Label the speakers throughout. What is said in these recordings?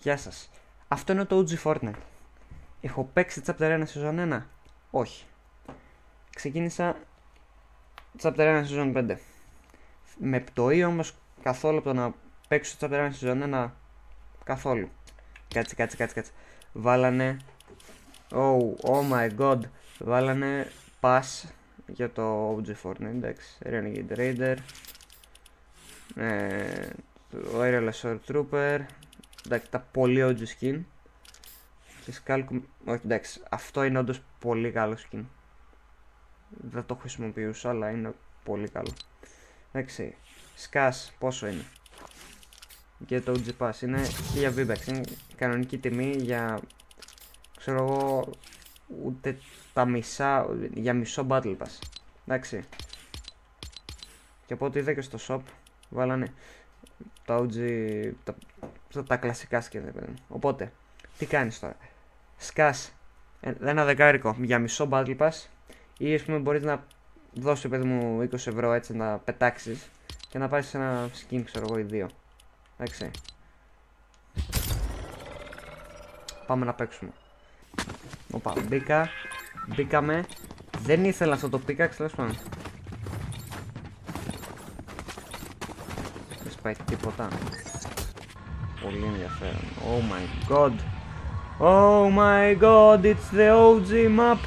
Speaker 1: Γεια σας. Αυτό είναι το OG Fortnite. Έχω παίξει Chapter 1 Season 1. Όχι. Ξεκίνησα Chapter 1 Season 5. Με πτωεί όμως καθόλου από το να παίξω Chapter 1 Season 1. Καθόλου. Κάτσε. Βάλανε. Oh my god. Βάλανε pass για το OG Fortnite. Εντάξει. Renegade Raider. Το Aerial Assault Trooper. Εντάξει, τα πολύ OG skin. Και Skull... Όχι, εντάξει, αυτό είναι όντως πολύ καλό skin. Δεν το χρησιμοποιούσα, αλλά είναι πολύ καλό. Εντάξει, Skaz πόσο είναι? Και το OG Pass είναι 1000 V-Bucks. Είναι κανονική τιμή για... ξέρω εγώ... ούτε τα μισά... για μισό Battle Pass. Εντάξει. Και από ό,τι είδα και στο shop, βάλανε τα OG... τα κλασικά skin, παιδί. Οπότε, τι κάνεις τώρα? Skaz ένα δεκάρικο για μισό Battle Pass, ή ας πούμε μπορείς να δώσεις, παιδί μου, 20 ευρώ έτσι να πετάξεις και να πάρεις ένα skin, ξέρω εγώ, ή δύο. Εντάξει. Πάμε να παίξουμε. Οπα, μπήκαμε. Δεν ήθελα αυτό το pickaxe, τέλος πάντων. Δεν σπάει τίποτα. Πολύ ενδιαφέρον. Oh my god. Oh my god, it's the OG map.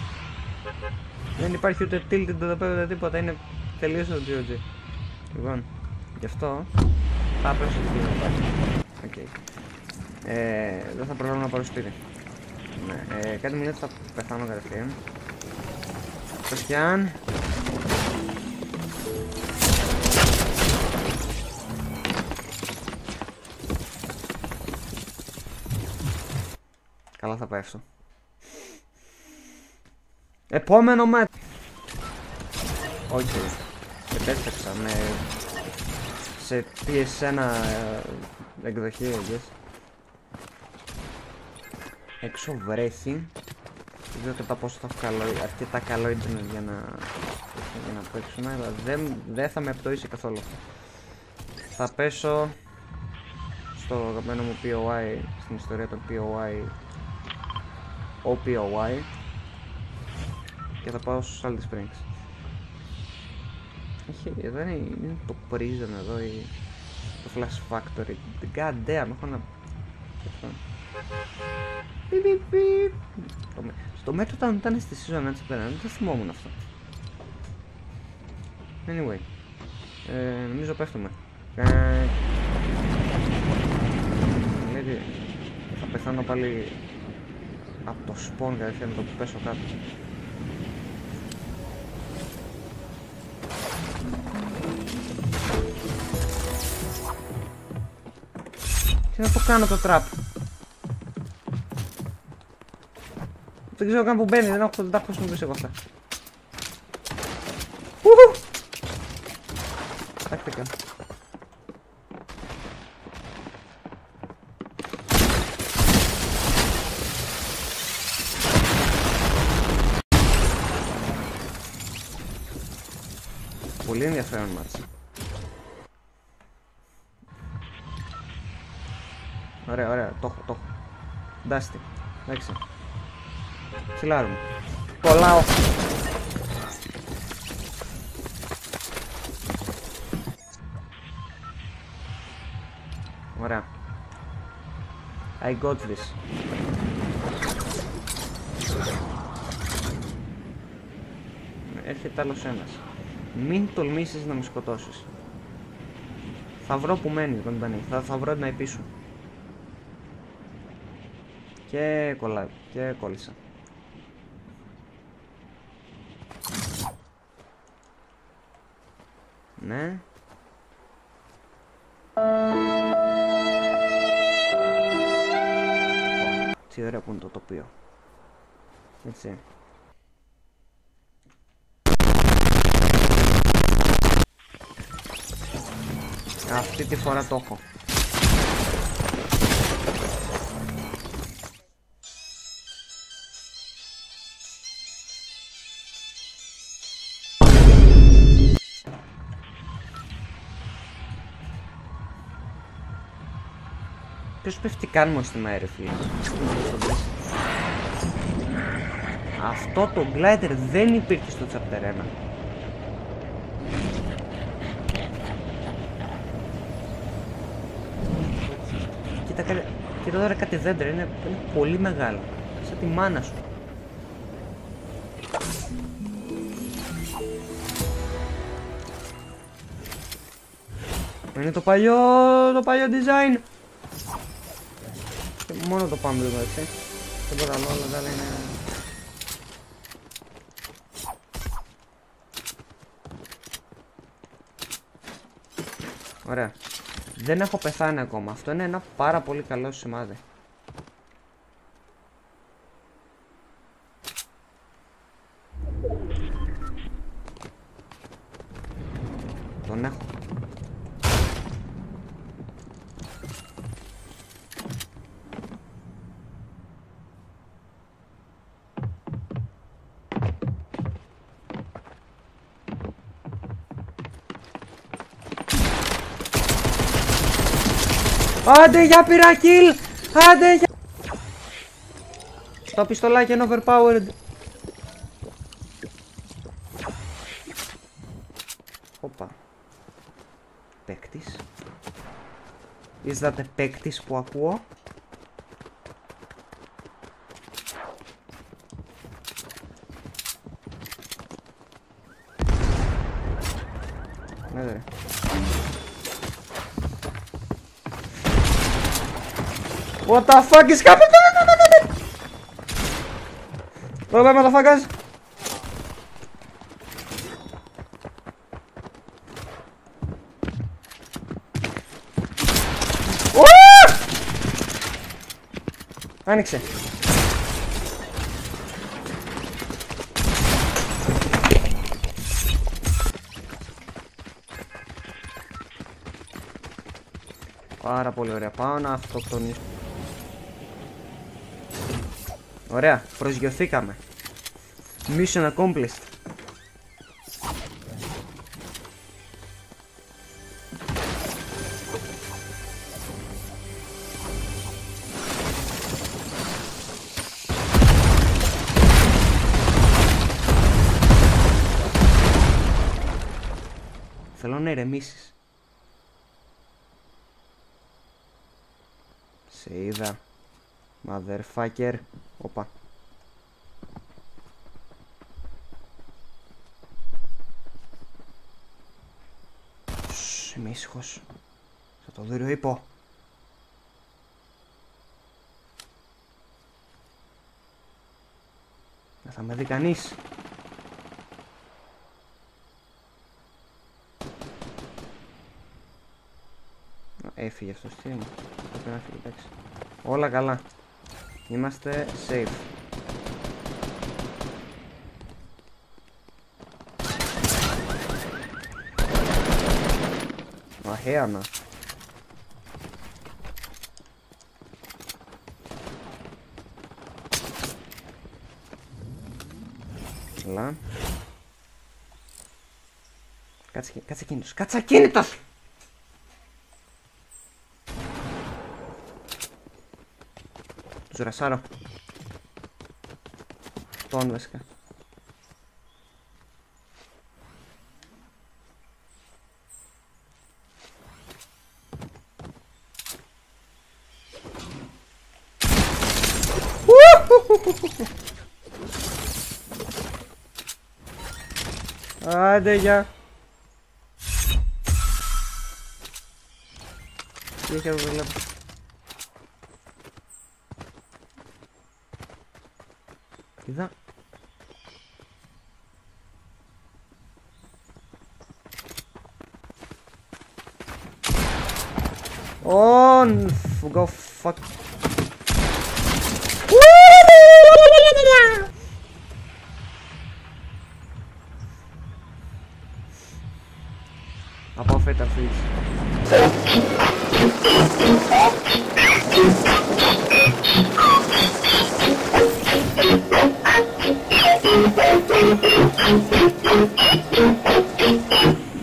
Speaker 1: Δεν υπάρχει ούτε tilted εδώ πέρα ούτε τίποτα, είναι τελείως OG. Λοιπόν, γι' αυτό θα πέσω στο σπίτι να πάρει. Οκ. Δεν θα προλάβω να πάρω σπίτι. Ναι, κάτι μου λέει ότι θα πεθάνω κατευθείαν. Χριστιαν. Καλά θα πέφτω. Επόμενο μάτ. Όχι. Επέστρεψα με... σε PS1 εκδοχή, yes. Έξω βρέχει. Δεν ξέρω κατά πόσο θα έχω καλό, αρκετά καλό internet για να παίξουμε, αλλά δεν θα με πτωίσει καθόλου. Θα πέσω στο αγαπημένο μου POI, στην ιστορία των POI, OPOI, και θα πάω στο Salty Springs. Εδώ είναι το prison εδώ, το Flash Factory. God damn, έχω να... Στο μέτρο όταν ήταν στη season 1 δεν θυμόμουν αυτό. Anyway, νομίζω πέφτουμε. Δηλαδή θα πεθάνω πάλι από το spawn κατευθείαν το που πέσω κάτω. Τι να το κάνω το trap? Δεν ξέρω καν που μπαίνει, δεν τα έχω χρησιμοποιήσει εγώ αυτά. Τακτικά. Πολύ ενδιαφέρον μάτς. Ωραία, το έχω. Ντάστη, εντάξει. Ξυλάρουμε. Κολλάω. Ωραία. I got this. Έρχεται άλλος ένας. Μην τολμήσεις να με σκοτώσεις. Θα βρω που μένεις, κοντανή. Θα βρω ένα πίσω. Και κολλάει. Και κόλλησα. Ναι. Τι ωραία που είναι το τοπίο. Έτσι. Αυτή τη φορά το έχω. Ποιος πέφτει καν μόνο στην αέρα, φίλε. Αυτό το glider δεν υπήρχε στο chapter 1. Κοίτα τώρα κάτι δέντρα, είναι πολύ μεγάλα. Σαν τη μάνα σου. Είναι το παλιό design. Και μόνο το πάμε εδώ, έτσι. Τίποτα άλλο, όλα τα άλλα είναι... Ωραία. Δεν έχω πεθάνει ακόμα. Αυτό είναι ένα πάρα πολύ καλό σημάδι. Τον έχω. Άντε για πήρα kill! Άντε για... Το πιστολάκι είναι overpowered. Οπα. Παίκτης. Είδατε παίκτης που ακούω? Ναι, ρε. What the fuck is happening? Bye bye motherfuckers. Άνοιξε. Πάρα πολύ ωραία. Πάω να αυτοκτονήσω. Ωραία, προσγειωθήκαμε. Mission accomplished. Θέλω να ηρεμήσεις. Σε είδα. Motherfucker. Οπα. Είμαι ήσυχος. Θα το δω ύπο. Δεν θα με δει κανείς. Έφυγε αυτός, τι είναι. Πρέπει να φύγει, εντάξει. Όλα καλά. Είμαστε safe. Αχαίανα. Καλά. Κάτσε ακίνητος. Κάτσε ακίνητος! Τους ρασάρω. Τον βασικά. Άντε γεια. Τι έχει εδώ βλέπω. Είδα. On go fuck. Από φέτα φύγει.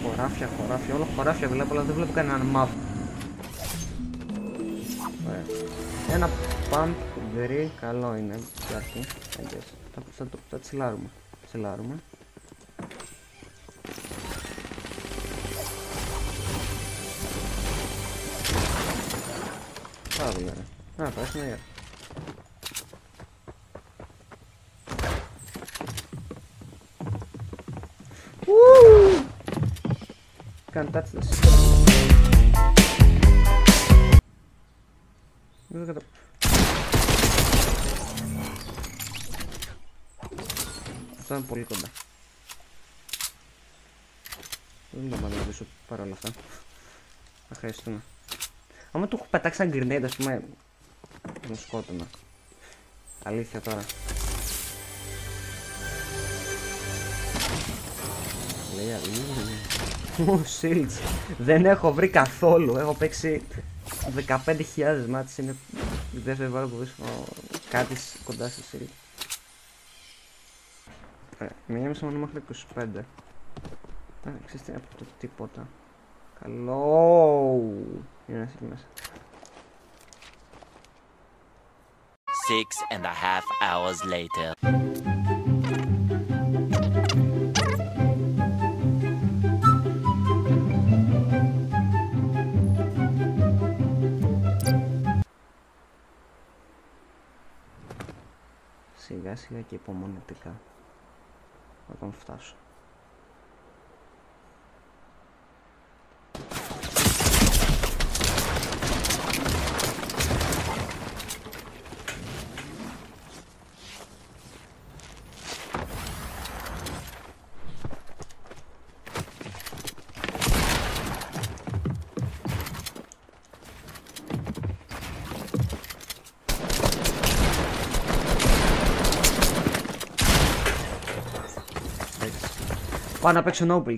Speaker 1: Χωράφια, όλα χωράφια βλέπω, αλλά δεν βλέπω κανέναν μαύρο. Ωραία. Ένα pump γκρι, καλό είναι. Θα τσιλάρουμε. Πάρα πολύ ωραία. Να, πράσινο αέρα. Can't touch this. Αυτό είναι πολύ κοντά. Δεν το μαντήσω παρόλα αυτά. Θα χρειαστούμε. Άμα του έχω πετάξει ένα grenade, ας πούμε, τον σκότωνα. Αλήθεια τώρα. Λέει shields. Δεν έχω βρει καθόλου. Έχω παίξει 15.000 μάτς. Είναι η δεύτερη φορά που βρίσκω κάτι κοντά σε shield. Μία μισή μόνο μέχρι 25. Ξέρεις τι, από το τίποτα. Καλό. Είναι ένας εκεί μέσα.
Speaker 2: 6.5 hours later.
Speaker 1: Σιγά σιγά και υπομονετικά θα τον φτάσω. Πάω να παίξω Noble.